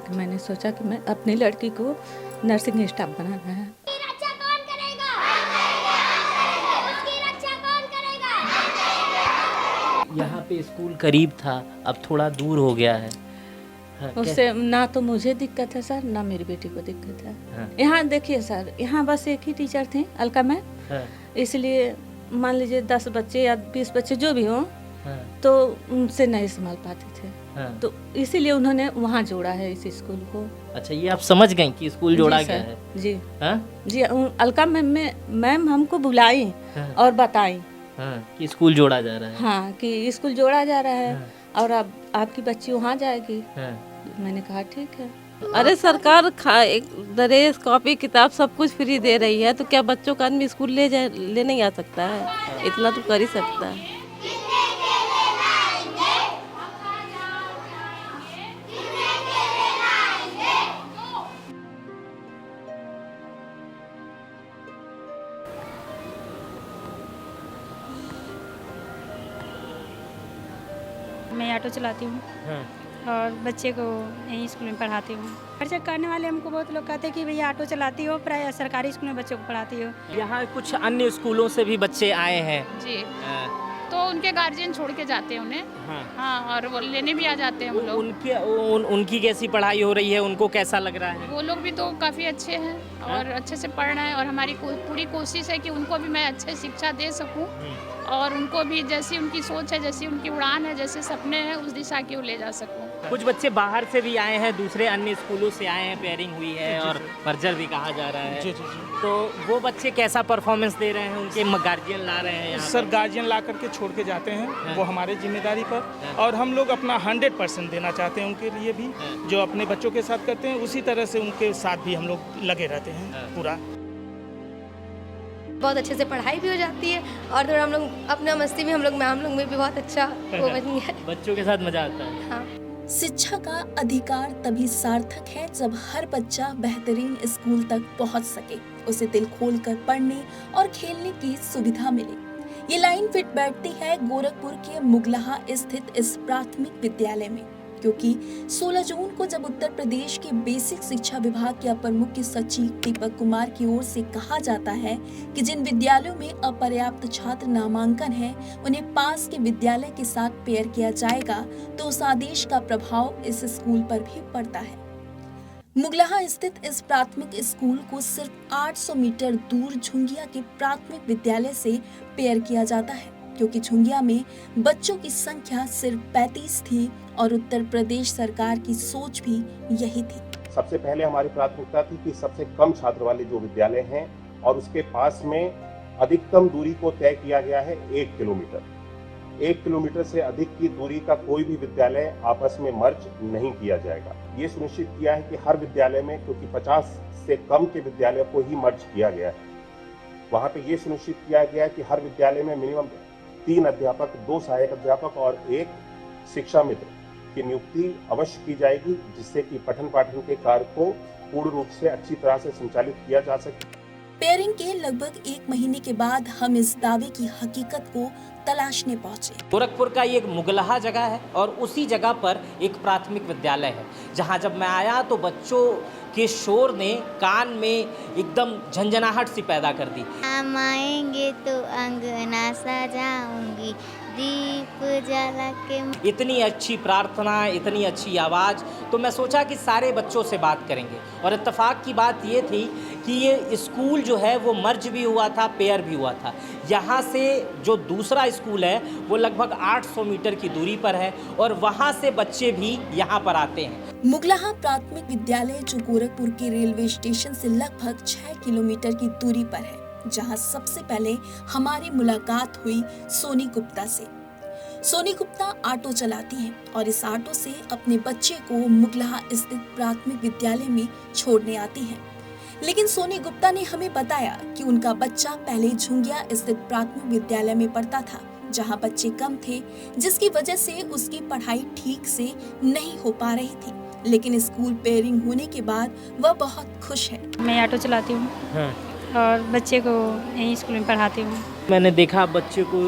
कि मैंने सोचा कि मैं अपनी लड़की को नर्सिंग स्टाफ बनाना है। रक्षा कौन करेगा? उसकी रक्षा कौन करेगा? यहाँ पे स्कूल करीब था, अब थोड़ा दूर हो गया है। हाँ, उससे ना तो मुझे दिक्कत है सर, ना मेरी बेटी को दिक्कत है। हाँ। यहाँ देखिए सर, यहाँ बस एक ही टीचर थी, अलका मैम। हाँ, इसलिए मान लीजिए 10 बच्चे या 20 बच्चे जो भी हों, हाँ, तो उनसे नहीं संभाल पाते थे। हाँ। तो इसीलिए उन्होंने वहाँ जोड़ा है इस स्कूल को। अच्छा, ये आप समझ गए कि स्कूल जोड़ा जी गया सर, है? जी हाँ? जी। अलका मैम हमको बुलाई हाँ। और बताई हाँ, कि स्कूल जोड़ा जा रहा है। हाँ कि स्कूल जोड़ा जा रहा है हाँ। और अब आपकी बच्ची वहाँ जाएगी। हाँ। मैंने कहा ठीक है। अरे सरकार एक ड्रेस कॉपी किताब सब कुछ फ्री दे रही है, तो क्या बच्चों का आदमी स्कूल ले नहीं आ सकता है? इतना तो कर ही सकता है। मैं ऑटो चलाती हूँ हाँ। और बच्चे को यहीं स्कूल में पढ़ाती हूँ। खर्चा करने वाले हमको बहुत लोग कहते हैं कि भैया ऑटो चलाती हो, प्राय सरकारी स्कूल में बच्चों को पढ़ाती हो। यहाँ कुछ अन्य स्कूलों से भी बच्चे आए हैं। जी, हाँ, तो उनके गार्जियन छोड़ के जाते हैं उन्हें। हाँ। हाँ, और वो लेने भी आ जाते हैं हम लोग। उनकी कैसी पढ़ाई हो रही है, उनको कैसा लग रहा है? वो लोग भी तो काफ़ी अच्छे हैं और अच्छे से पढ़ रहे हैं और हमारी पूरी कोशिश है कि उनको भी मैं अच्छे शिक्षा दे सकूं और उनको भी जैसी उनकी सोच है, जैसी उनकी उड़ान है, जैसे सपने हैं, उस दिशा की वो ले जा सकूं। कुछ बच्चे बाहर से भी आए हैं, दूसरे अन्य स्कूलों से आए हैं, पेयरिंग हुई है और मर्जर भी कहा जा रहा है। तो वो बच्चे कैसा परफॉर्मेंस दे रहे हैं? उनके गार्जियन ला रहे हैं यहाँ सर, पर? गार्जियन ला करके छोड़ के जाते हैं, वो हमारे जिम्मेदारी पर, और हम लोग अपना 100% देना चाहते हैं उनके लिए भी। जो अपने बच्चों के साथ करते हैं उसी तरह से उनके साथ भी हम लोग लगे रहते हैं पूरा। बहुत अच्छे से पढ़ाई भी हो जाती है और थोड़ा हम लोग अपना मस्ती भी हम लोग में भी बहुत अच्छा वो बन गया है। बच्चों के साथ मजा आता है। हाँ। शिक्षा का अधिकार तभी सार्थक है जब हर बच्चा बेहतरीन स्कूल तक पहुंच सके, उसे दिल खोलकर पढ़ने और खेलने की सुविधा मिले। ये लाइन फिट बैठती है गोरखपुर के मुगलहा स्थित इस प्राथमिक विद्यालय में, क्योंकि 16 जून को जब उत्तर प्रदेश के बेसिक शिक्षा विभाग के अपर मुख्य सचिव दीपक कुमार की ओर से कहा जाता है कि जिन विद्यालयों में अपर्याप्त छात्र नामांकन है उन्हें पास के विद्यालय के साथ पेयर किया जाएगा, तो उस आदेश का प्रभाव इस स्कूल पर भी पड़ता है। मुगलहा स्थित इस प्राथमिक स्कूल को सिर्फ 800 मीटर दूर झुंगिया के प्राथमिक विद्यालय से पेयर किया जाता है, क्योंकि झुंगिया में बच्चों की संख्या सिर्फ 35 थी और उत्तर प्रदेश सरकार की सोच भी यही थी। सबसे पहले हमारी प्राथमिकता थी कि सबसे कम छात्र वाले जो विद्यालय हैं और उसके पास में अधिकतम दूरी को तय किया गया है 1 किलोमीटर। 1 किलोमीटर से अधिक की दूरी का कोई भी विद्यालय आपस में मर्ज नहीं किया जाएगा। ये सुनिश्चित किया है कि हर विद्यालय में, क्योंकि 50 से कम के विद्यालय को ही मर्ज किया गया है, वहाँ पे ये सुनिश्चित किया गया है कि हर विद्यालय में मिनिमम 3 अध्यापक, 2 सहायक अध्यापक और 1 शिक्षा मित्र की नियुक्ति अवश्य की जाएगी, जिससे कि पठन पाठन के कार्य को पूर्ण रूप से अच्छी तरह से संचालित किया जा सके। पेयरिंग के लगभग 1 महीने के बाद हम इस दावे की हकीकत को तलाशने पहुंचे। गोरखपुर का ये एक मुगलहा जगह है और उसी जगह पर एक प्राथमिक विद्यालय है, जहां जब मैं आया तो बच्चों के शोर ने कान में एकदम झंझनाहट सी पैदा कर दी। हम आएंगे तो अंगना सजाऊंगी, दीप जला के। इतनी अच्छी प्रार्थना, इतनी अच्छी आवाज़, तो मैं सोचा कि सारे बच्चों से बात करेंगे। और इत्तेफाक की बात ये थी कि ये स्कूल जो है वो मर्ज भी हुआ था, पेयर भी हुआ था। यहाँ से जो दूसरा स्कूल है वो लगभग 800 मीटर की दूरी पर है और वहाँ से बच्चे भी यहाँ पर आते हैं। मुगलहा प्राथमिक विद्यालय जो गोरखपुर के रेलवे स्टेशन से लगभग 6 किलोमीटर की दूरी पर है, जहां सबसे पहले हमारी मुलाकात हुई सोनी गुप्ता से। सोनी गुप्ता ऑटो चलाती हैं और इस ऑटो से अपने बच्चे को मुगलहा स्थित प्राथमिक विद्यालय में छोड़ने आती हैं। लेकिन सोनी गुप्ता ने हमें बताया कि उनका बच्चा पहले झुंगिया स्थित प्राथमिक विद्यालय में पढ़ता था, जहां बच्चे कम थे, जिसकी वजह से उसकी पढ़ाई ठीक से नहीं हो पा रही थी। लेकिन स्कूल पेयरिंग होने के बाद वह बहुत खुश है। मैं ऑटो चलाती हूँ हाँ। और बच्चे को यहीं स्कूल में पढ़ाती हूँ। मैंने देखा बच्चे को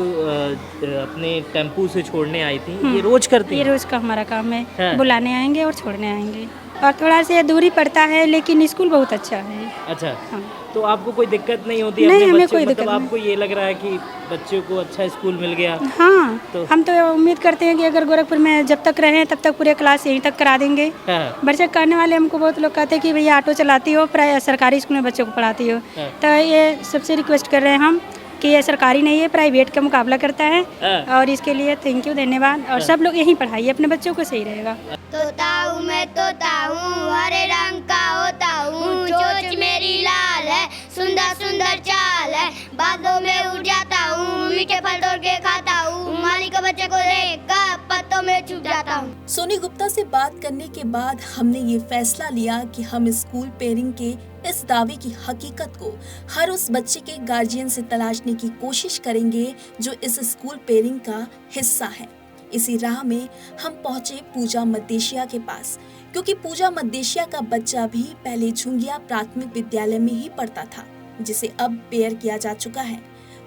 अपने टेम्पू से छोड़ने आई थी। ये रोज करती ये हैं? रोज का हमारा काम है। हाँ। बुलाने आएंगे और छोड़ने आएंगे। और थोड़ा से दूरी पड़ता है, लेकिन स्कूल बहुत अच्छा है। अच्छा, हाँ। तो आपको कोई दिक्कत नहीं होती नहीं, अपने हमें बच्चों कोई मतलब दिक्कत नहीं। आपको ये लग रहा है कि बच्चों को अच्छा स्कूल मिल गया? हाँ, तो हम तो उम्मीद करते हैं कि अगर गोरखपुर में जब तक रहें तब तक पूरे क्लास यहीं तक करा देंगे। हाँ, बच्चे करने वाले हमको बहुत लोग कहते हैं कि भैया ऑटो चलाती हो, सरकारी स्कूल में बच्चों को पढ़ाती हो। हाँ। तो ये सबसे रिक्वेस्ट कर रहे हैं हम कि ये सरकारी नहीं है, प्राइवेट का मुकाबला करता है। हाँ। और इसके लिए थैंक यू, धन्यवाद। और सब लोग यहीं पढ़ाइए अपने बच्चों को, सही रहेगा। तोता हूँ मैं तोता हूँ, हरे रंग का होता हूँ, चोंच मेरी लाल है, सुंदर सुंदर चाल है, बादों में उड़ जाता हूँ, मीठे फल तोड़ के खाता हूँ, माली के बच्चे को देखकर पत्तों में छुप जाता हूँ। सोनी गुप्ता से बात करने के बाद हमने ये फैसला लिया कि हम स्कूल पेयरिंग के इस दावे की हकीकत को हर उस बच्चे के गार्जियन से तलाशने की कोशिश करेंगे जो इस स्कूल पेयरिंग का हिस्सा है। इसी राह में हम पहुंचे पूजा मद्देशिया के पास, क्योंकि पूजा मद्देशिया का बच्चा भी पहले झुंगिया प्राथमिक विद्यालय में ही पढ़ता था, जिसे अब पेयर किया जा चुका है।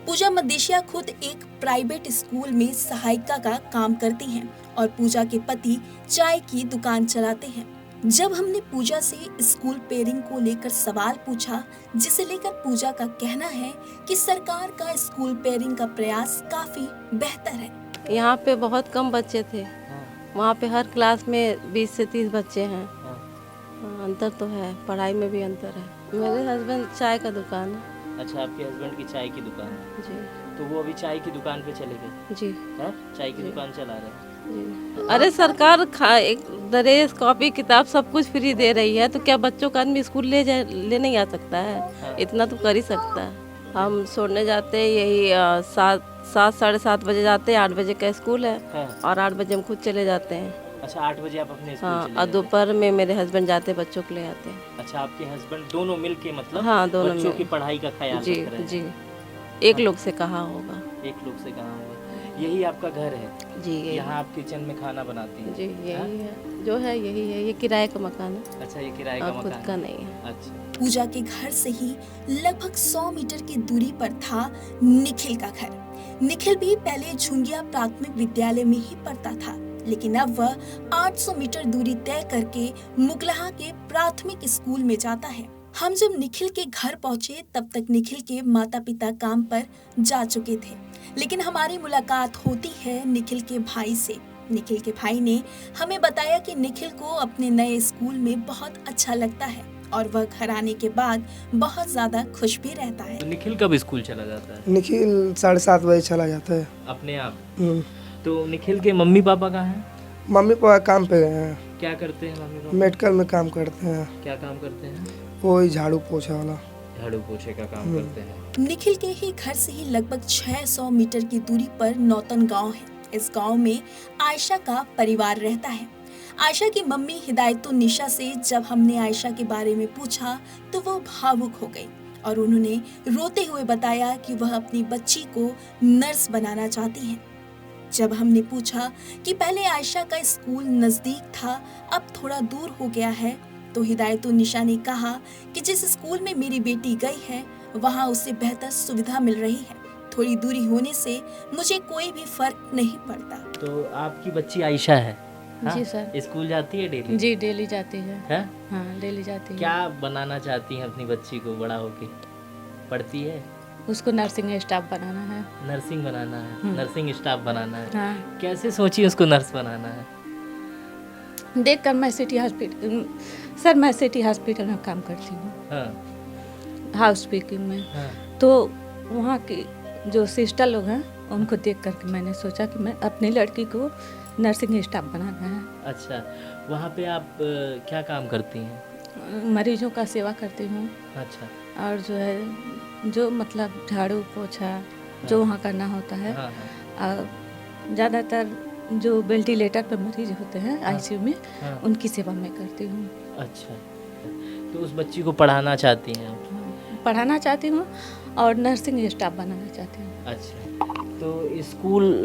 पूजा मद्देशिया खुद एक प्राइवेट स्कूल में सहायिका का काम करती हैं और पूजा के पति चाय की दुकान चलाते हैं। जब हमने पूजा से स्कूल पेयरिंग को लेकर सवाल पूछा, जिसे लेकर पूजा का कहना है कि सरकार का स्कूल पेयरिंग का प्रयास काफी बेहतर है। यहाँ पे बहुत कम बच्चे थे, वहाँ पे हर क्लास में 20 से 30 बच्चे हैं। अंतर तो है, पढ़ाई में भी अंतर है। मेरे हस्बैंड चाय का दुकान है। अच्छा, आपके हस्बैंड की चाय की दुकान है? जी। तो वो अभी चाय की दुकान पे चले गए? जी। हाँ, चाय की दुकान चला रहे हैं। जी। अरे सरकार एक ड्रेस, कॉपी, किताब सब कुछ फ्री दे रही है, तो क्या बच्चों का आदमी स्कूल ले नहीं आ सकता है? हाँ। इतना तो कर ही सकता है। हम छोड़ने जाते हैं यही 7 साढ़े 7 बजे जाते हैं, 8 बजे का स्कूल है। हाँ। और 8 बजे हम खुद चले जाते हैं। अच्छा, 8 बजे आप अपने स्कूल हाँ, चले और जाते हैं? दोपहर में मेरे हस्बैंड जाते बच्चों को ले आते हैं। अच्छा, आपके हस्बैंड दोनों मिलके मतलब हाँ, दोनों बच्चों मिल- की पढ़ाई का ख्याल जी रख रहे हैं? जी। एक लोग से कहा होगा। एक लोग से कहा होगा। यही आपका घर है? जी यही। यहाँ आप किचन में खाना बनाती हैं? जी हाँ? यही है, जो है यही है। ये किराए का मकान है। अच्छा, ये किराए का और मकान खुद का नहीं है। अच्छा। पूजा के घर से ही लगभग 100 मीटर की दूरी पर था निखिल का घर। निखिल भी पहले झुंगिया प्राथमिक विद्यालय में ही पढ़ता था, लेकिन अब वह 800 मीटर दूरी तय करके मुगलहा के प्राथमिक स्कूल में जाता है। हम जब निखिल के घर पहुंचे तब तक निखिल के माता पिता काम पर जा चुके थे, लेकिन हमारी मुलाकात होती है निखिल के भाई से। निखिल के भाई ने हमें बताया कि निखिल को अपने नए स्कूल में बहुत अच्छा लगता है और वह घर आने के बाद बहुत ज्यादा खुश भी रहता है। तो निखिल कब स्कूल चला जाता है? निखिल 7:30 बजे चला जाता है। अपने आप? तो निखिल के मम्मी पापा कहाँ हैं? मम्मी पापा काम पे गए हैं। क्या करते हैं मम्मी पापा? मेडिकल में काम करते हैं। क्या काम करते हैं? वही झाड़ू पोछा वाला। झाड़ू पोछे का काम करते हैं। निखिल के ही घर से ही लगभग 600 मीटर की दूरी पर नौतन गांव है। इस गांव में आयशा का परिवार रहता है। आयशा की मम्मी हिदायतुन्निसा से जब हमने आयशा के बारे में पूछा तो वो भावुक हो गई और उन्होंने रोते हुए बताया कि वह अपनी बच्ची को नर्स बनाना चाहती हैं। जब हमने पूछा कि पहले आयशा का स्कूल नजदीक था, अब थोड़ा दूर हो गया है, तो हिदायतुन्निसा ने कहा कि जिस स्कूल में मेरी बेटी गई है वहाँ उसे बेहतर सुविधा मिल रही है। थोड़ी दूरी होने से मुझे कोई भी फर्क नहीं पड़ता। तो आपकी बच्ची आयशा है? हाँ? जी सर। स्कूल जाती है डेली? जी डेली जाती है। है? हाँ डेली जाती है। क्या बनाना चाहती हैं अपनी बच्ची को बड़ा होके? पढ़ती है? उसको नर्सिंग स्टाफ बनाना है। नर्सिंग बनाना है? नर्सिंग स्टाफ बनाना है? हाँ। कैसे सोची उसको नर्स बनाना है? देख कर मैं सिटी हॉस्पिटल, सर मैं सिटी हॉस्पिटल में काम करती हूँ, हाँ। हाउस कीपिंग में। हाँ। तो वहाँ की जो सिस्टर लोग हैं उनको देख करके मैंने सोचा कि मैं अपनी लड़की को नर्सिंग स्टाफ बनाना है। अच्छा, वहाँ पे आप क्या काम करती हैं? मरीजों का सेवा करती हूँ। अच्छा। और जो है जो मतलब झाड़ू पोछा जो वहाँ करना होता है। हाँ, हाँ। और ज़्यादातर जो वेंटिलेटर पे मरीज होते हैं आईसीयू में, हाँ। उनकी सेवा मैं करती हूँ। अच्छा, तो उस बच्ची को पढ़ाना चाहती हैं आप? पढ़ाना चाहती हूँ और नर्सिंग स्टाफ बनाना चाहती हूँ। अच्छा, तो स्कूल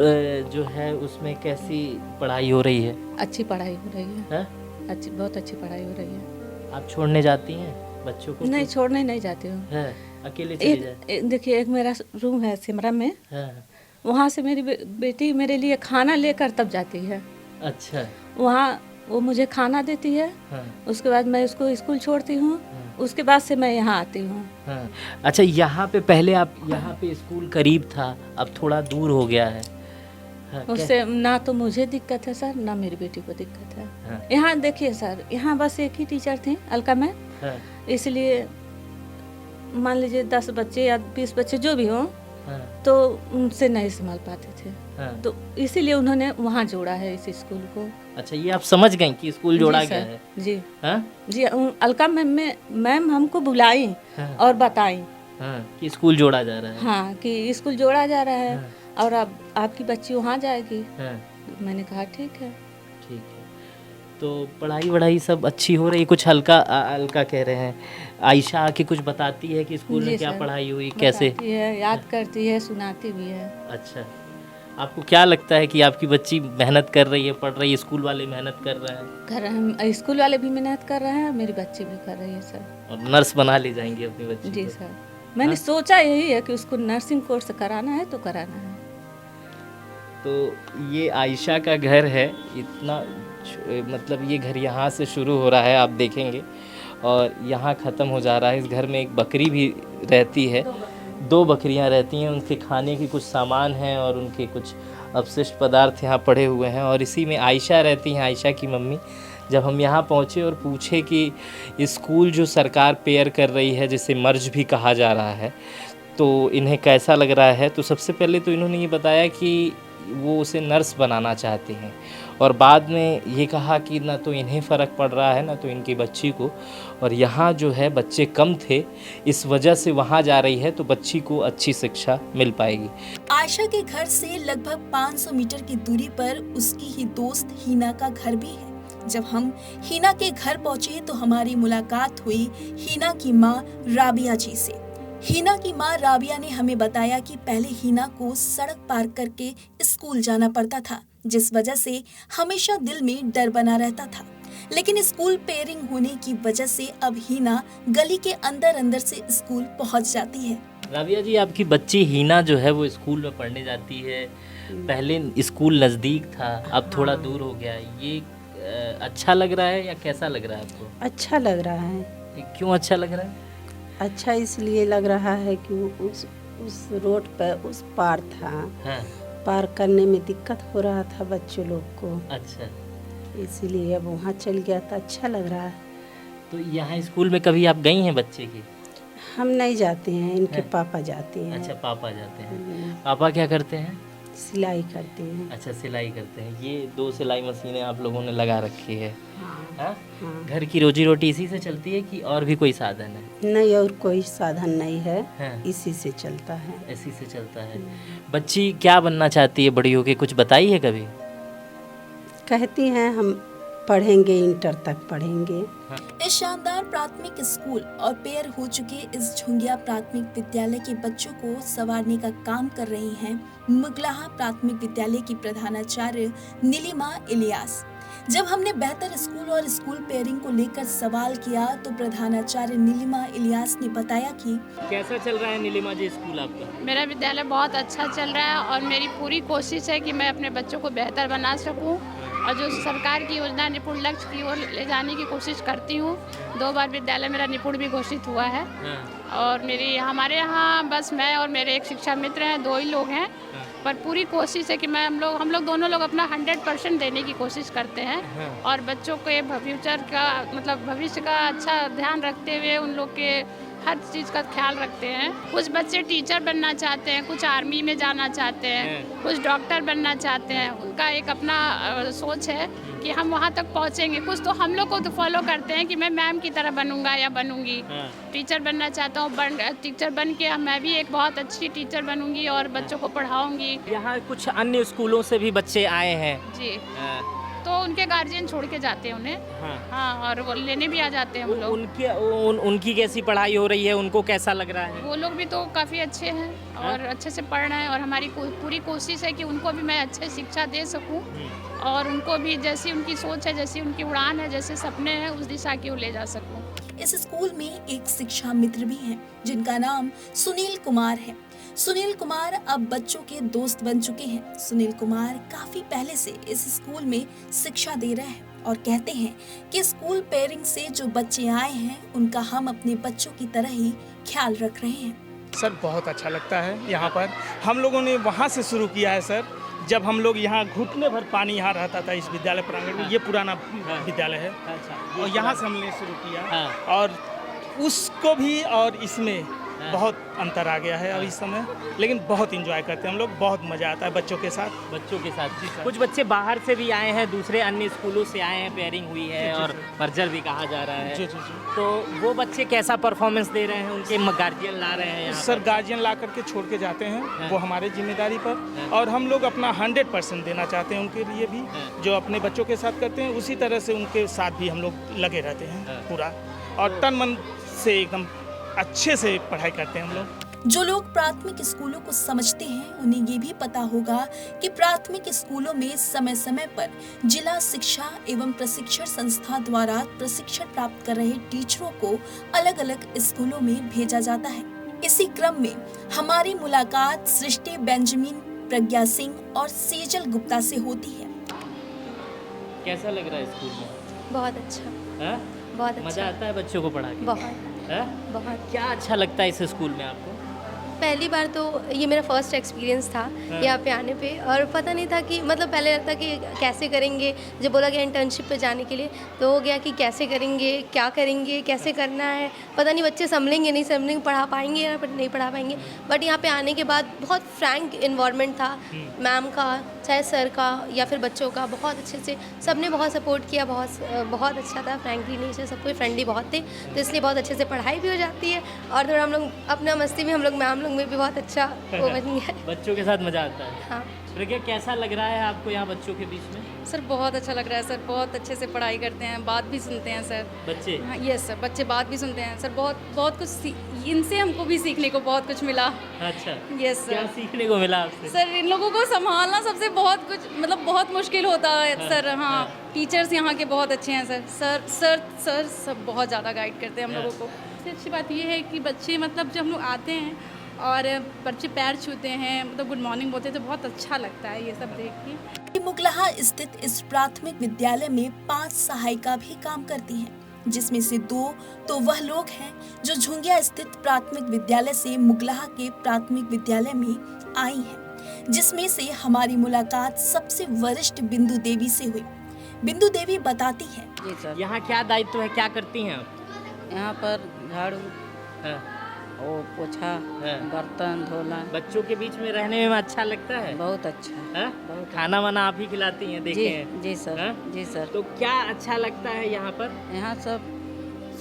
जो है उसमें कैसी पढ़ाई हो रही है? अच्छी पढ़ाई हो रही है। हैं? अच्छी, बहुत अच्छी पढ़ाई हो रही है। आप छोड़ने जाती हैं बच्चों को? नहीं, छोड़ने नहीं जाती हूँ। है, अकेले चली जाए? देखिए एक मेरा रूम है सिमरा में, हाँ। वहाँ से मेरी बेटी मेरे लिए खाना लेकर तब जाती है। अच्छा। वहाँ वो मुझे खाना देती है, हाँ। उसके बाद मैं उसको स्कूल छोड़ती हूँ, उसके बाद से मैं यहाँ आती हूँ। हाँ। अच्छा, यहाँ पे पहले आप यहाँ पे स्कूल करीब था, अब थोड़ा दूर हो गया है। हाँ, उससे ना तो मुझे दिक्कत है सर, ना मेरी बेटी को दिक्कत है। हाँ। यहाँ देखिए सर, यहाँ बस एक ही टीचर थी, अलका मैम, हाँ, इसलिए मान लीजिए 10 बच्चे या 20 बच्चे जो भी हों, हाँ, तो उनसे नहीं संभाल पाते थे, हाँ। तो इसीलिए उन्होंने वहाँ जोड़ा है इस स्कूल को। अच्छा, ये आप समझ गए कि स्कूल जोड़ा जी गया सर, है? जी हाँ? जी। अलका मैम हमको बुलाई हाँ। और बताई, हाँ, कि स्कूल जोड़ा जा रहा है। हाँ, कि स्कूल जोड़ा जा रहा है, हाँ। और अब आपकी बच्ची वहाँ जाएगी। हाँ, मैंने कहा ठीक है। ठीक है। तो पढ़ाई वढ़ाई सब अच्छी हो रही है? कुछ हल्का कह रहे हैं, आयशा आके कुछ बताती है कि स्कूल में जी क्या सर, पढ़ाई हुई, कैसे? बताती है, याद करती है, सुनाती भी है। अच्छा, आपको क्या लगता है कि आपकी बच्ची मेहनत कर रही है, पढ़ रही है, स्कूल वाले मेहनत कर रहे हैं? स्कूल वाले भी मेहनत कर रहे हैं, मेरी बच्ची भी कर रही है सर। और नर्स बना ले जाएंगी अपनी बच्ची जी को? सर, मैंने सोचा यही है कि उसको नर्सिंग कोर्स कराना है तो कराना है। तो ये आयशा का घर है, इतना मतलब ये घर यहाँ से शुरू हो रहा है, आप देखेंगे, और यहाँ ख़त्म हो जा रहा है। इस घर में एक बकरी भी रहती है, 2 बकरियाँ रहती हैं, उनके खाने की कुछ सामान हैं और उनके कुछ अवशिष्ट पदार्थ यहाँ पड़े हुए हैं, और इसी में आयशा रहती हैं, आयशा की मम्मी। जब हम यहाँ पहुँचे और पूछे कि स्कूल जो सरकार पेयर कर रही है, जिसे मर्ज भी कहा जा रहा है, तो इन्हें कैसा लग रहा है, तो सबसे पहले तो इन्होंने ये बताया कि वो उसे नर्स बनाना चाहते हैं, और बाद में ये कहा कि ना तो इन्हें फ़र्क पड़ रहा है ना तो इनकी बच्ची को, और यहाँ जो है बच्चे कम थे, इस वजह से वहाँ जा रही है तो बच्ची को अच्छी शिक्षा मिल पाएगी। आयशा के घर से लगभग 500 मीटर की दूरी पर उसकी ही दोस्त हीना का घर भी है। जब हम हीना के घर पहुंचे तो हमारी मुलाकात हुई हीना की मां राबिया जी से। हीना की मां राबिया ने हमें बताया कि पहले हीना को सड़क पार करके स्कूल जाना पड़ता था, जिस वजह से हमेशा दिल में डर बना रहता था। लेकिन स्कूल पेयरिंग होने की वजह से अब हीना गली के अंदर अंदर से स्कूल पहुंच जाती है। राबिया जी, आपकी बच्ची हीना जो है वो स्कूल में पढ़ने जाती है, पहले स्कूल नज़दीक था, अब थोड़ा दूर हो गया, ये अच्छा लग रहा है या कैसा लग रहा है आपको? अच्छा लग रहा है। क्यों अच्छा लग रहा है? अच्छा इसलिए लग रहा है कि उस रोड पर उस पार था, हाँ। पार करने में दिक्कत हो रहा था बच्चों लोग को। अच्छा, इसीलिए अब वहाँ चल गया था, अच्छा लग रहा है। तो यहाँ स्कूल में कभी आप गई हैं बच्चे की? हम नहीं जाते हैं, इनके हैं? पापा जाते हैं। अच्छा, पापा जाते हैं। पापा क्या करते हैं? सिलाई करते हैं। अच्छा, सिलाई करते हैं। ये 2 सिलाई मशीनें आप लोगों ने लगा रखी है। हाँ? घर की रोजी रोटी इसी से चलती है कि और भी कोई साधन है? नहीं, और कोई साधन नहीं है, हाँ। इसी से चलता है। इसी से चलता है। बच्ची क्या बनना चाहती है बड़ी होके, कुछ बताई है कभी? कहती हैं हम पढ़ेंगे, इंटर तक पढ़ेंगे। इस शानदार प्राथमिक स्कूल और पेयर हो चुके इस झुंगिया प्राथमिक विद्यालय के बच्चों को संवारने का काम कर रही हैं मुगलाहा प्राथमिक विद्यालय की प्रधानाचार्य नीलिमा इलियास। जब हमने बेहतर स्कूल और स्कूल पेयरिंग को लेकर सवाल किया तो प्रधानाचार्य नीलिमा इलियास ने बताया कि कैसा चल रहा है नीलिमा जी स्कूल आपका? मेरा विद्यालय बहुत अच्छा चल रहा है और मेरी पूरी कोशिश है कि मैं अपने बच्चों को बेहतर बना सकूं, और जो सरकार की योजना निपुण लक्ष्य की ओर ले जाने की कोशिश करती हूँ। 2 बार विद्यालय मेरा निपुण भी घोषित हुआ है। और हमारे यहाँ बस मैं और मेरे एक शिक्षा मित्र हैं, 2 ही लोग हैं, पर पूरी कोशिश है कि हम लोग दोनों लोग अपना 100% देने की कोशिश करते हैं, और बच्चों के फ्यूचर का मतलब भविष्य का अच्छा ध्यान रखते हुए उन लोग के हर चीज़ का ख्याल रखते हैं। कुछ बच्चे टीचर बनना चाहते हैं, कुछ आर्मी में जाना चाहते हैं, कुछ डॉक्टर बनना चाहते हैं। उनका एक अपना सोच है कि हम वहाँ तक पहुँचेंगे। कुछ तो हम लोग को तो फॉलो करते हैं कि मैं मैम की तरह बनूंगा या बनूंगी। टीचर बनना चाहता हूँ, टीचर बन के मैं भी एक बहुत अच्छी टीचर बनूंगी और बच्चों को पढ़ाऊंगी। यहाँ कुछ अन्य स्कूलों से भी बच्चे आए हैं जी, तो उनके गार्जियन छोड़ के जाते हैं उन्हें। हाँ, और वो लेने भी आ जाते हैं हम लोग। उनकी कैसी पढ़ाई हो रही है, उनको कैसा लग रहा है? वो लोग भी तो काफ़ी अच्छे हैं और अच्छे से पढ़ रहे हैं, और हमारी पूरी कोशिश है कि उनको भी मैं अच्छे शिक्षा दे सकूं, और उनको भी जैसी उनकी सोच है, जैसी उनकी उड़ान है, जैसे सपने हैं, उस दिशा की ओर ले जा सकूं। इस स्कूल में एक शिक्षा मित्र भी हैं जिनका नाम सुनील कुमार है। सुनील कुमार अब बच्चों के दोस्त बन चुके हैं। सुनील कुमार काफी पहले से इस स्कूल में शिक्षा दे रहे हैं और कहते हैं कि स्कूल पेयरिंग से जो बच्चे आए हैं उनका हम अपने बच्चों की तरह ही ख्याल रख रहे हैं। सर बहुत अच्छा लगता है यहाँ पर। हम लोगों ने वहाँ से शुरू किया है सर, जब हम लोग यहाँ घुटने भर पानी यहाँ रहता था इस विद्यालय प्रांगण में। ये पुराना विद्यालय है और यहाँ से हमने शुरू किया और उसको भी और इसमें बहुत अंतर आ गया है अब इस समय, लेकिन बहुत एंजॉय करते हैं हम लोग, बहुत मज़ा आता है बच्चों के साथ। कुछ बच्चे बाहर से भी आए हैं, दूसरे अन्य स्कूलों से आए हैं, पेयरिंग हुई है और मर्जर भी कहा जा रहा है। तो वो बच्चे कैसा परफॉर्मेंस दे रहे हैं, उनके गार्जियन ला रहे हैं यहाँ सर? गार्जियन ला करके छोड़ के जाते हैं, वो हमारे जिम्मेदारी पर, और हम लोग अपना 100% देना चाहते हैं उनके लिए भी। जो अपने बच्चों के साथ करते हैं उसी तरह से उनके साथ भी हम लोग लगे रहते हैं पूरा, और तन मन से एकदम अच्छे से पढ़ाई करते हैं हम लोग। जो लोग प्राथमिक स्कूलों को समझते हैं उन्हें ये भी पता होगा कि प्राथमिक स्कूलों में समय समय पर जिला शिक्षा एवं प्रशिक्षण संस्था द्वारा प्रशिक्षण प्राप्त कर रहे टीचरों को अलग अलग स्कूलों में भेजा जाता है। इसी क्रम में हमारी मुलाकात सृष्टि बेंजामिन, प्रज्ञा सिंह और सेजल गुप्ता से होती है। कैसा लग रहा है स्कूल में? बहुत अच्छा। हाँ? बहुत अच्छा। मजा आता है बच्चों को पढ़ा के? बहुत। क्या अच्छा लगता है इस स्कूल में आपको? पहली बार तो ये मेरा फर्स्ट एक्सपीरियंस था यहाँ पे आने पे, और पता नहीं था कि मतलब पहले लगता कि कैसे करेंगे। जब बोला गया इंटर्नशिप पे जाने के लिए तो हो गया कि कैसे करेंगे, क्या करेंगे, कैसे करना है, पता नहीं बच्चे संभलेंगे नहीं संभलेंगे, पढ़ा पाएंगे या नहीं पढ़ा पाएंगे। बट यहाँ पे आने के बाद बहुत फ्रैंक इन्वायरमेंट था, मैम का चाहे सर का या फिर बच्चों का, बहुत अच्छे से सबने बहुत सपोर्ट किया, बहुत अच्छा था। फ्रैंकली नेचर, सब कोई फ्रेंडली बहुत थे, तो इसलिए बहुत अच्छे से पढ़ाई भी हो जाती है और थोड़ा हम लोग अपना मस्ती में हम लोग मैम लोग में भी बहुत अच्छा वो बन गया। बच्चों के साथ मजा आता है। हाँ। प्रज्ञा, कैसा लग रहा है आपको यहाँ बच्चों के बीच में? सर बहुत अच्छा लग रहा है सर, बहुत अच्छे से पढ़ाई करते हैं, बात भी सुनते हैं सर बच्चे। हाँ यस सर, बच्चे बात भी सुनते हैं सर। बहुत कुछ इनसे हमको भी सीखने को बहुत कुछ मिला। अच्छा, यस सर। क्या सीखने को मिला आपसे? सर इन लोगों को संभालना सबसे बहुत कुछ मतलब बहुत मुश्किल होता है सर। हाँ, टीचर्स यहाँ के बहुत अच्छे हैं सर सब बहुत ज़्यादा गाइड करते हैं हम लोगों को। सबसे अच्छी बात ये है कि बच्चे मतलब जब हम लोग आते हैं और बच्चे पैर छूते हैं, मतलब गुड मॉर्निंग बोलते हैं, तो बहुत अच्छा लगता है ये सब देख के। मुगलहा स्थित इस प्राथमिक विद्यालय में 5 सहायिका भी काम करती हैं, जिसमें से 2 तो वह लोग हैं जो झुंगिया स्थित प्राथमिक विद्यालय से मुगलहा के प्राथमिक विद्यालय में आई हैं, जिसमें से हमारी मुलाकात सबसे वरिष्ठ बिंदु देवी से हुई। बिंदु देवी बताती हैं, जी सर। यहाँ क्या दायित्व है, क्या करती हैं आप? यहाँ पर झाड़ू और पोछा, बर्तन धोना। बच्चों के बीच में रहने में अच्छा लगता है? बहुत अच्छा है। खाना वाना आप ही खिलाती हैं, देखे हैं? जी सर। जी सर। तो क्या अच्छा लगता है यहाँ पर? यहाँ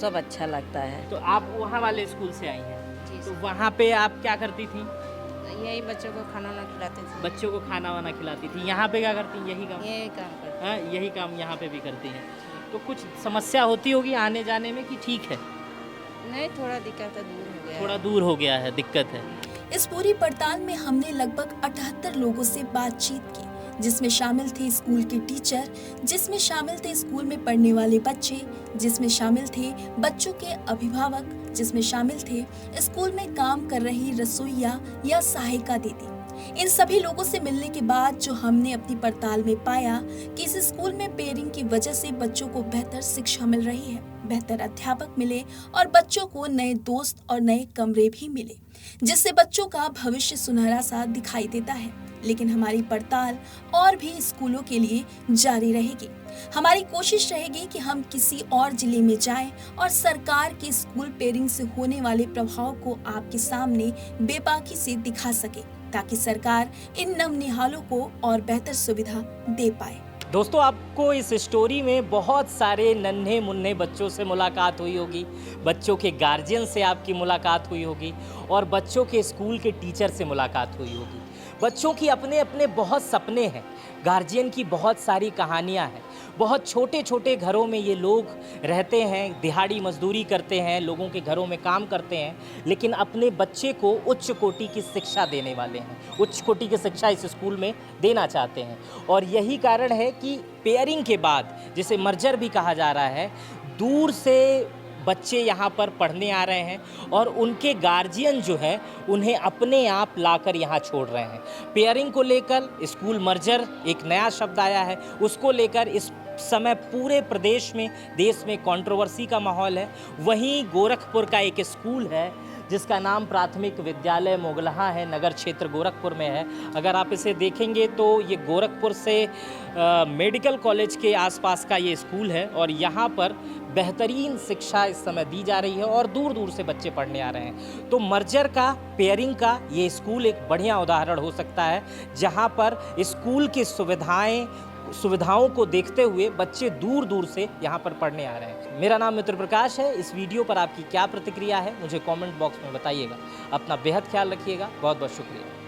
सब अच्छा लगता है। तो आप वहाँ वाले स्कूल से आई हैं? तो वहाँ पे आप क्या करती थी? यही बच्चों को खाना वाना खिलाते थे। बच्चों को खाना वाना खिलाती थी। यहाँ पे क्या करती हैं? यही काम करते हैं। यही काम यहाँ पे भी करती हैं। तो कुछ समस्या होती होगी आने जाने में कि ठीक है? नहीं, थोड़ा दिक्कत है, दूर हो गया। थोड़ा दूर हो गया है, दिक्कत है। इस पूरी पड़ताल में हमने लगभग 78 लोगों से बातचीत की, जिसमें शामिल थे स्कूल के टीचर, जिसमें शामिल थे स्कूल में पढ़ने वाले बच्चे, जिसमें शामिल थे बच्चों के अभिभावक, जिसमें शामिल थे स्कूल में काम कर रही रसोइया या सहायिका दीदी। इन सभी लोगों से मिलने के बाद जो हमने अपनी पड़ताल में पाया कि इस स्कूल में पेयरिंग की वजह से बच्चों को बेहतर शिक्षा मिल रही है, बेहतर अध्यापक मिले और बच्चों को नए दोस्त और नए कमरे भी मिले, जिससे बच्चों का भविष्य सुनहरा सा दिखाई देता है। लेकिन हमारी पड़ताल और भी स्कूलों के लिए जारी रहेगी। हमारी कोशिश रहेगी कि हम किसी और जिले में जाएं और सरकार के स्कूल पेयरिंग से होने वाले प्रभाव को आपके सामने बेबाकी से दिखा सके, ताकि सरकार इन नवनिहालों को और बेहतर सुविधा दे पाए। दोस्तों, आपको इस स्टोरी में बहुत सारे नन्हे मुन्ने बच्चों से मुलाकात हुई होगी, बच्चों के गार्जियन से आपकी मुलाकात हुई होगी और बच्चों के स्कूल के टीचर से मुलाकात हुई होगी। बच्चों की अपने अपने बहुत सपने हैं, गार्जियन की बहुत सारी कहानियां हैं। बहुत छोटे छोटे घरों में ये लोग रहते हैं, दिहाड़ी मजदूरी करते हैं, लोगों के घरों में काम करते हैं, लेकिन अपने बच्चे को उच्च कोटि की शिक्षा देने वाले हैं, उच्च कोटि की शिक्षा इस स्कूल में देना चाहते हैं। और यही कारण है कि पेयरिंग के बाद, जिसे मर्जर भी कहा जा रहा है, दूर से बच्चे यहाँ पर पढ़ने आ रहे हैं और उनके गार्जियन जो है उन्हें अपने आप लाकर यहाँ छोड़ रहे हैं। पेयरिंग को लेकर स्कूल मर्जर एक नया शब्द आया है, उसको लेकर इस समय पूरे प्रदेश में, देश में कंट्रोवर्सी का माहौल है। वहीं गोरखपुर का एक स्कूल है जिसका नाम प्राथमिक विद्यालय मोगलहा है, नगर क्षेत्र गोरखपुर में है। अगर आप इसे देखेंगे तो ये गोरखपुर से मेडिकल कॉलेज के आसपास का ये स्कूल है और यहाँ पर बेहतरीन शिक्षा इस समय दी जा रही है और दूर दूर से बच्चे पढ़ने आ रहे हैं। तो मर्जर का, पेयरिंग का ये स्कूल एक बढ़िया उदाहरण हो सकता है, जहाँ पर स्कूल की सुविधाओं को देखते हुए बच्चे दूर दूर से यहाँ पर पढ़ने आ रहे हैं। मेरा नाम मित्र प्रकाश है। इस वीडियो पर आपकी क्या प्रतिक्रिया है मुझे कमेंट बॉक्स में बताइएगा। अपना बेहद ख्याल रखिएगा। बहुत बहुत शुक्रिया।